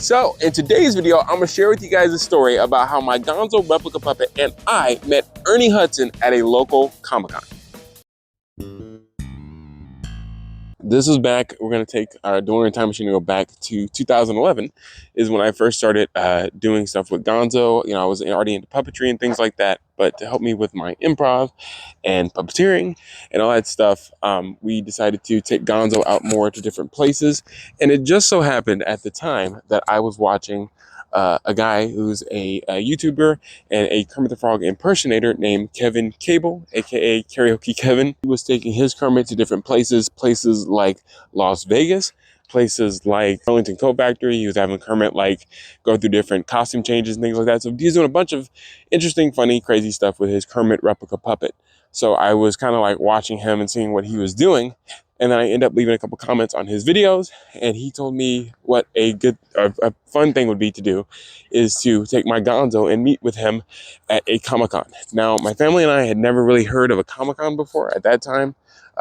So in today's video, I'm gonna share with you guys a story about how my Gonzo replica puppet and I met Ernie Hudson at a local Comic-Con. This is back, we're gonna take our DeLorean time machine and go back to 2011 is when I first started doing stuff with Gonzo. You know, I was already into puppetry and things like that, but to help me with my improv and puppeteering and all that stuff, we decided to take Gonzo out more to different places. And it just so happened at the time that I was watching a guy who's a YouTuber and a Kermit the Frog impersonator named Kevin Cable, aka Karaoke Kevin. He was taking his Kermit to different places like Las Vegas, places like Burlington Coat Factory. He was having Kermit like go through different costume changes and things like that. So he's doing a bunch of interesting, funny, crazy stuff with his Kermit replica puppet. So I was kind of like watching him and seeing what he was doing. And then I ended up leaving a couple comments on his videos, and he told me what a fun thing would be to do is to take my Gonzo and meet with him at a Comic-Con. Now, my family and I had never really heard of a Comic-Con before at that time.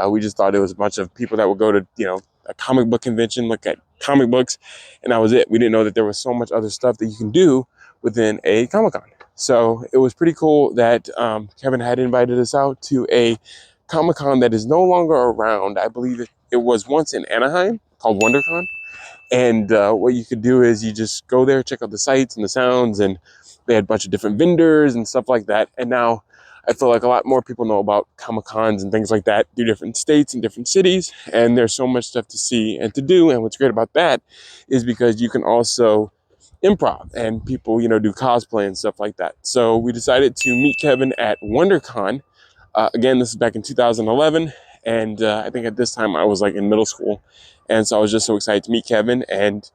We just thought it was a bunch of people that would go to, you know, a comic book convention, look at comic books, and that was it. We didn't know that there was so much other stuff that you can do within a Comic-Con. So it was pretty cool that Kevin had invited us out to a Comic-Con that is no longer around. I believe it was once in Anaheim called WonderCon. And what you could do is you just go there, check out the sights and the sounds, and they had a bunch of different vendors and stuff like that. And now I feel like a lot more people know about Comic-Cons and things like that through different states and different cities. And there's so much stuff to see and to do. And what's great about that is because you can also improv and people, you know, do cosplay and stuff like that. So we decided to meet Kevin at WonderCon. Again, this is back in 2011, and I think at this time I was like in middle school, and so I was just so excited to meet Kevin and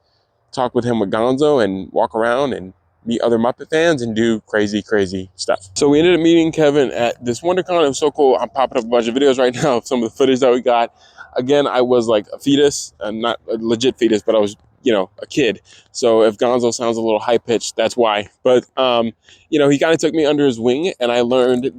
talk with him with Gonzo and walk around and meet other Muppet fans and do crazy, crazy stuff. So we ended up meeting Kevin at this WonderCon. It was so cool. I'm popping up a bunch of videos right now of some of the footage that we got. Again, I was like a fetus, not a legit fetus, but I was, you know, a kid. So if Gonzo sounds a little high pitched, that's why. But you know, he kind of took me under his wing, and I learned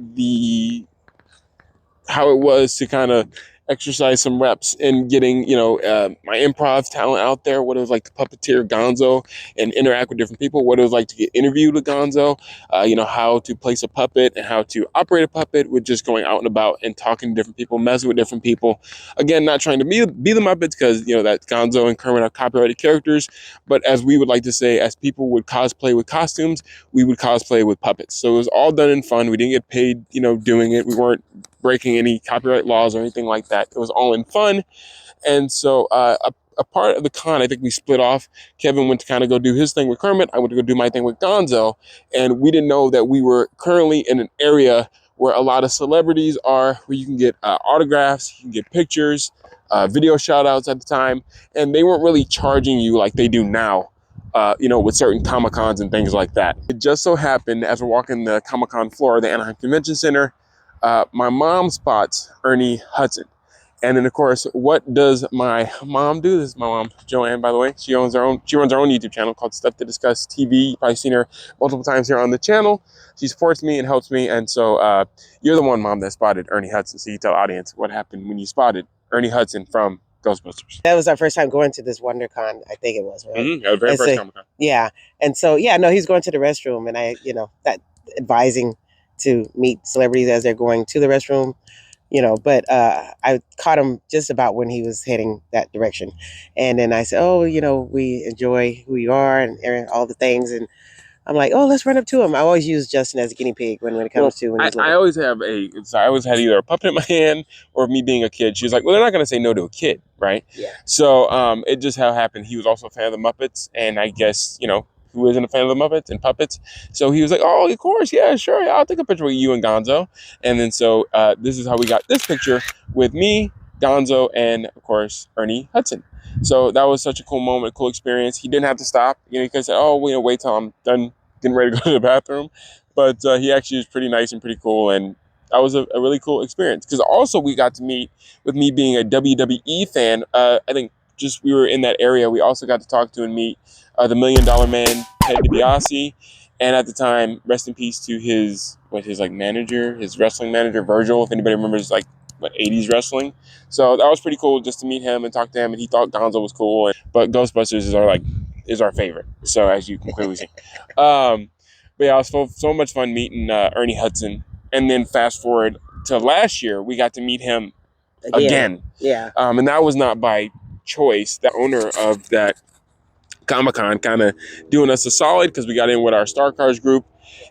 how it was to kind of exercise some reps and getting, you know, my improv talent out there, what it was like to puppeteer Gonzo and interact with different people, what it was like to get interviewed with Gonzo, you know, how to place a puppet and how to operate a puppet with just going out and about and talking to different people, messing with different people. Again, not trying to be the Muppets because, you know, that Gonzo and Kermit are copyrighted characters, but as we would like to say, as people would cosplay with costumes, we would cosplay with puppets. So it was all done in fun. We didn't get paid, you know, doing it. We weren't breaking any copyright laws or anything like that. It was all in fun. And so a part of the con, I think we split off. Kevin went to kind of go do his thing with Kermit. I went to go do my thing with Gonzo. And we didn't know that we were currently in an area where a lot of celebrities are, where you can get autographs, you can get pictures, video shout outs at the time. And they weren't really charging you like they do now. You know, with certain Comic-Cons and things like that. It just so happened as we're walking the Comic-Con floor of the Anaheim Convention Center, my mom spots Ernie Hudson. And then of course, what does my mom do? This is my mom, Joanne, by the way. She runs her own YouTube channel called Stuff to Discuss TV. You've probably seen her multiple times here on the channel. She supports me and helps me. And so you're the one, Mom, that spotted Ernie Hudson. So you tell the audience what happened when you spotted Ernie Hudson from Ghostbusters. That was our first time going to this WonderCon, I think it was, right? Mm-hmm. Yeah, the very first Comic-Con. Yeah. And so, yeah, no, he's going to the restroom, and I, you know, that advising to meet celebrities as they're going to the restroom, you know, but I caught him just about when he was heading that direction. And then I said, oh, you know, we enjoy who you are and all the things. And I'm like, oh, let's run up to him. I always use Justin as a guinea pig when it comes to when he's I always had either a puppet in my hand or me being a kid. She was like, well, they're not going to say no to a kid, right? Yeah. So it just how happened. He was also a fan of the Muppets, and I guess, you know, who isn't a fan of the Muppets and puppets? So he was like, oh, of course, yeah, sure, yeah, I'll take a picture with you and Gonzo. And then so this is how we got this picture with me, Gonzo, and of course Ernie Hudson. So that was such a cool moment, a cool experience. He didn't have to stop. You know, he could have said, oh, you know, wait till I'm done getting ready to go to the bathroom. But he actually was pretty nice and pretty cool, and that was a really cool experience. Because also we got to meet, with me being a WWE fan, I think just we were in that area, we also got to talk to and meet the $1 Million Man, Ted DiBiase, and at the time, rest in peace to his like manager, his wrestling manager, Virgil, if anybody remembers like 80s wrestling. So that was pretty cool just to meet him and talk to him, and he thought Gonzo was cool. But Ghostbusters is our like is our favorite. So as you can clearly see. But yeah, it was so much fun meeting Ernie Hudson. And then fast forward to last year, we got to meet him again. Yeah. And that was not by choice. The owner of that Comic-Con kind of doing us a solid because we got in with our Star Cars group,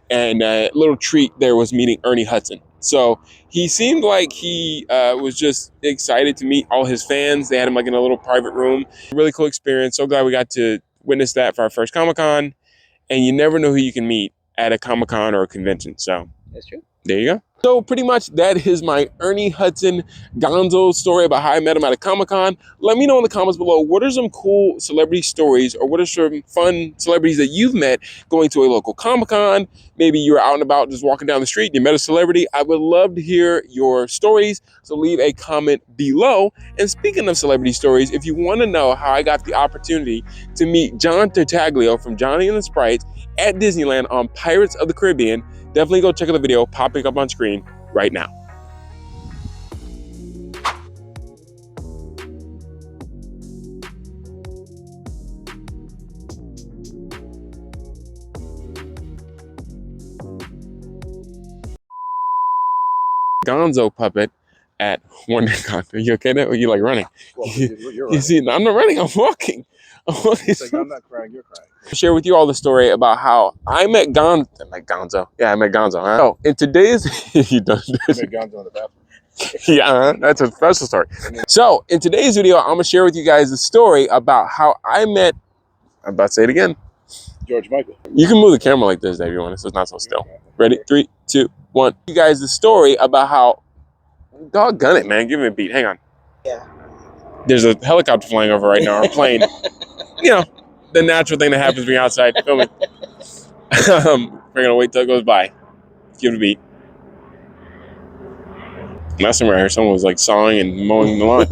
and a little treat there was meeting Ernie Hudson. So he seemed like he was just excited to meet all his fans. They had him like in a little private room. Really cool experience. So glad we got to witness that for our first Comic-Con. And you never know who you can meet at a Comic-Con or a convention. So That's true. there you go. So pretty much that is my Ernie Hudson Gonzo story about how I met him at a Comic-Con. Let me know in the comments below, what are some cool celebrity stories, or what are some fun celebrities that you've met going to a local Comic-Con? Maybe you're out and about just walking down the street and you met a celebrity. I would love to hear your stories, so leave a comment below. And speaking of celebrity stories, if you want to know how I got the opportunity to meet John Tartaglio from Johnny and the Sprites at Disneyland on Pirates of the Caribbean, definitely go check out the video popping up on screen right now. Gonzo puppet at WonderCon. Are you okay there? Or are you like running? Well, you're You right. see, I'm not running, I'm walking. I'm I'm not crying, you're crying. share with you all the story about how I met Gonzo. Yeah, I met Gonzo. Huh? Oh, in today's you done You this. met Gonzo in the bathroom. Yeah, that's a special story. So in today's video, I'm gonna share with you guys the story about how I met. I'm about to say it again. George Michael. You can move the camera like this, Dave, if you want, so it's not so still. Ready? 3, 2, 1. You guys the story about how. Doggone it, man! Give me a beat. Hang on. Yeah. There's a helicopter flying over right now, or a plane. You know, the natural thing that happens being outside filming. We're gonna wait till it goes by. Give it a beat. Last time I heard someone was like sawing and mowing the lawn.